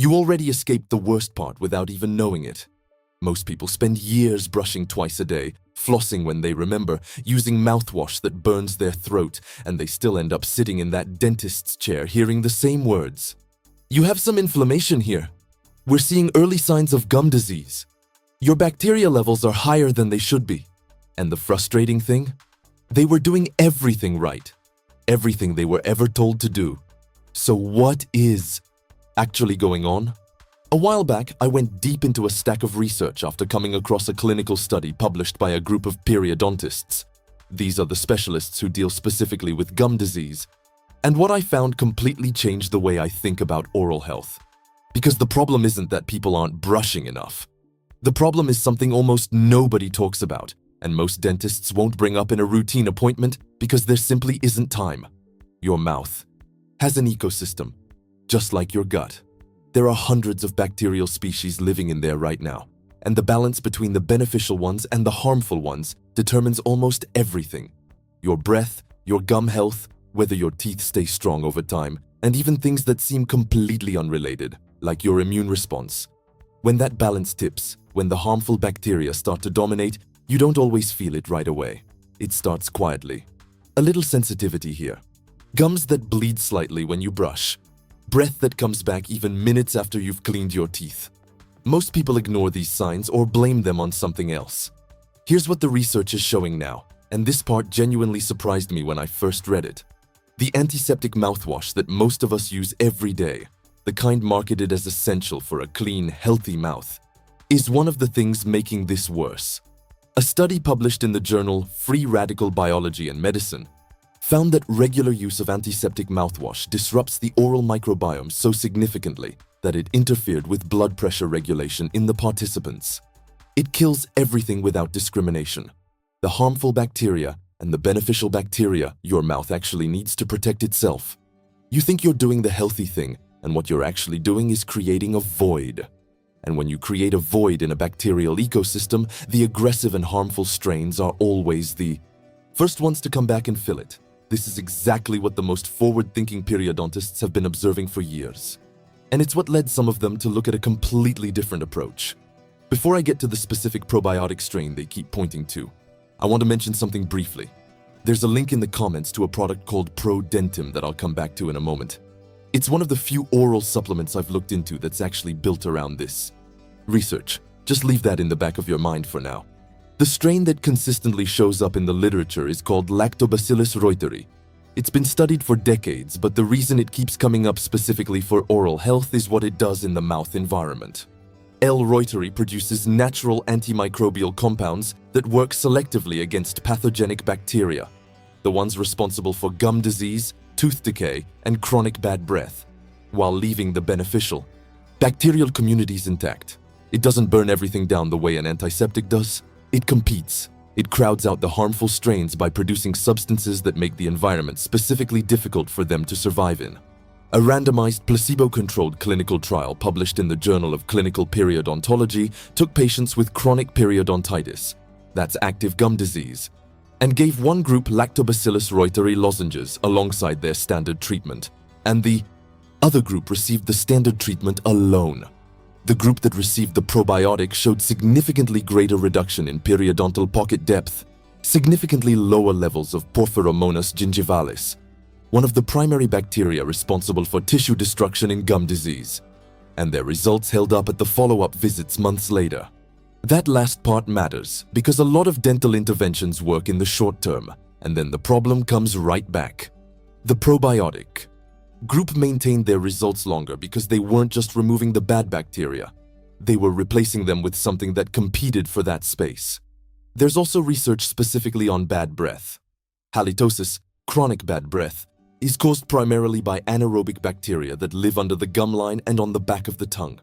You already escaped the worst part without even knowing it. Most people spend years brushing twice a day, flossing when they remember, using mouthwash that burns their throat, and they still end up sitting in that dentist's chair hearing the same words. You have some inflammation here. We're seeing early signs of gum disease. Your bacteria levels are higher than they should be. And the frustrating thing? They were doing everything right. Everything they were ever told to do. So what is actually going on? A while back, I went deep into a stack of research after coming across a clinical study published by a group of periodontists. These are the specialists who deal specifically with gum disease. And what I found completely changed the way I think about oral health. Because the problem isn't that people aren't brushing enough. The problem is something almost nobody talks about, and most dentists won't bring up in a routine appointment because there simply isn't time. Your mouth has an ecosystem, just like your gut. There are hundreds of bacterial species living in there right now, and the balance between the beneficial ones and the harmful ones determines almost everything. Your breath, your gum health, whether your teeth stay strong over time, and even things that seem completely unrelated, like your immune response. When that balance tips, when the harmful bacteria start to dominate, you don't always feel it right away. It starts quietly. A little sensitivity here. Gums that bleed slightly when you brush. Breath that comes back even minutes after you've cleaned your teeth. Most people ignore these signs or blame them on something else. Here's what the research is showing now, and this part genuinely surprised me when I first read it. The antiseptic mouthwash that most of us use every day, the kind marketed as essential for a clean, healthy mouth, is one of the things making this worse. A study published in the journal Free Radical Biology and Medicine found that regular use of antiseptic mouthwash disrupts the oral microbiome so significantly that it interfered with blood pressure regulation in the participants. It kills everything without discrimination. The harmful bacteria and the beneficial bacteria your mouth actually needs to protect itself. You think you're doing the healthy thing, and what you're actually doing is creating a void. And when you create a void in a bacterial ecosystem, the aggressive and harmful strains are always the first ones to come back and fill it. This is exactly what the most forward-thinking periodontists have been observing for years. And it's what led some of them to look at a completely different approach. Before I get to the specific probiotic strain they keep pointing to, I want to mention something briefly. There's a link in the comments to a product called Prodentim that I'll come back to in a moment. It's one of the few oral supplements I've looked into that's actually built around this research. Just leave that in the back of your mind for now. The strain that consistently shows up in the literature is called Lactobacillus Reuteri. It's been studied for decades, but the reason it keeps coming up specifically for oral health is what it does in the mouth environment. L. reuteri produces natural antimicrobial compounds that work selectively against pathogenic bacteria, the ones responsible for gum disease, tooth decay, and chronic bad breath, while leaving the beneficial bacterial communities intact. It doesn't burn everything down the way an antiseptic does. It competes. It crowds out the harmful strains by producing substances that make the environment specifically difficult for them to survive in. A randomized placebo-controlled clinical trial published in the Journal of Clinical Periodontology took patients with chronic periodontitis, that's active gum disease, and gave one group Lactobacillus Reuteri lozenges alongside their standard treatment, and the other group received the standard treatment alone. The group that received the probiotic showed significantly greater reduction in periodontal pocket depth, significantly lower levels of Porphyromonas gingivalis, one of the primary bacteria responsible for tissue destruction in gum disease, and their results held up at the follow-up visits months later. That last part matters because a lot of dental interventions work in the short term, and then the problem comes right back. The probiotic group maintained their results longer because they weren't just removing the bad bacteria. They were replacing them with something that competed for that space. There's also research specifically on bad breath. Halitosis, chronic bad breath, is caused primarily by anaerobic bacteria that live under the gum line and on the back of the tongue.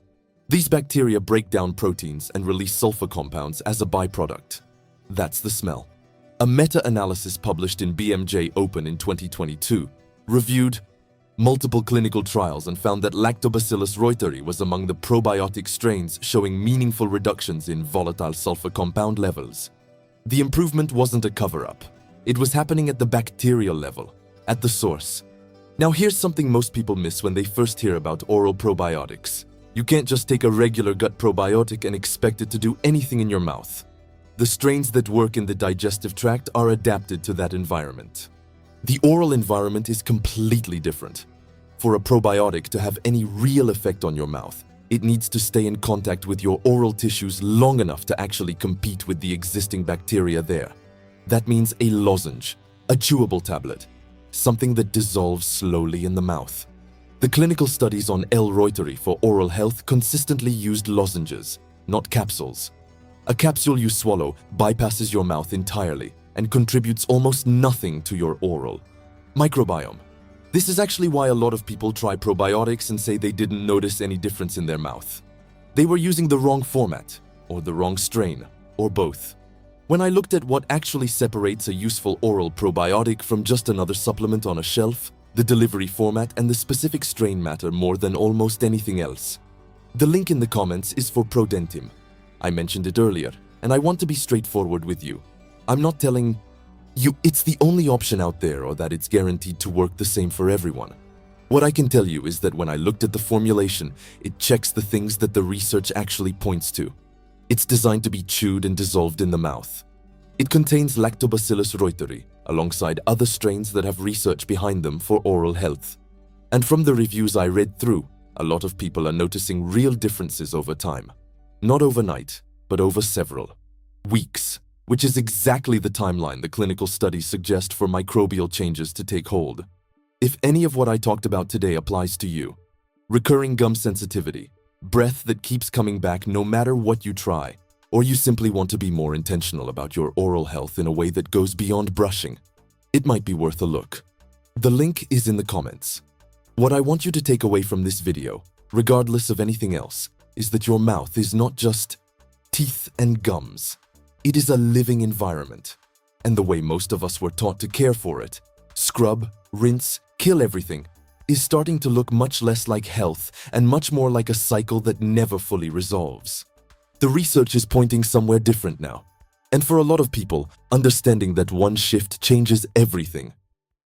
These bacteria break down proteins and release sulfur compounds as a byproduct. That's the smell. A meta-analysis published in BMJ Open in 2022 reviewed multiple clinical trials and found that Lactobacillus reuteri was among the probiotic strains showing meaningful reductions in volatile sulfur compound levels. The improvement wasn't a cover-up. It was happening at the bacterial level, at the source. Now here's something most people miss when they first hear about oral probiotics. You can't just take a regular gut probiotic and expect it to do anything in your mouth. The strains that work in the digestive tract are adapted to that environment. The oral environment is completely different. For a probiotic to have any real effect on your mouth, it needs to stay in contact with your oral tissues long enough to actually compete with the existing bacteria there. That means a lozenge, a chewable tablet, something that dissolves slowly in the mouth. The clinical studies on L. reuteri for oral health consistently used lozenges, not capsules. A capsule you swallow bypasses your mouth entirely and contributes almost nothing to your oral microbiome. This is actually why a lot of people try probiotics and say they didn't notice any difference in their mouth. They were using the wrong format, or the wrong strain, or both. When I looked at what actually separates a useful oral probiotic from just another supplement on a shelf, the delivery format and the specific strain matter more than almost anything else. The link in the comments is for Prodentim. I mentioned it earlier, and I want to be straightforward with you. I'm not telling you it's the only option out there or that it's guaranteed to work the same for everyone. What I can tell you is that when I looked at the formulation, it checks the things that the research actually points to. It's designed to be chewed and dissolved in the mouth. It contains Lactobacillus Reuteri, alongside other strains that have research behind them for oral health. And from the reviews I read through, a lot of people are noticing real differences over time. Not overnight, but over several weeks, which is exactly the timeline the clinical studies suggest for microbial changes to take hold. If any of what I talked about today applies to you, recurring gum sensitivity, breath that keeps coming back no matter what you try, or you simply want to be more intentional about your oral health in a way that goes beyond brushing, it might be worth a look. The link is in the comments. What I want you to take away from this video, regardless of anything else, is that your mouth is not just teeth and gums. It is a living environment, and the way most of us were taught to care for it, scrub, rinse, kill everything, is starting to look much less like health and much more like a cycle that never fully resolves. The research is pointing somewhere different now, and for a lot of people, understanding that one shift changes everything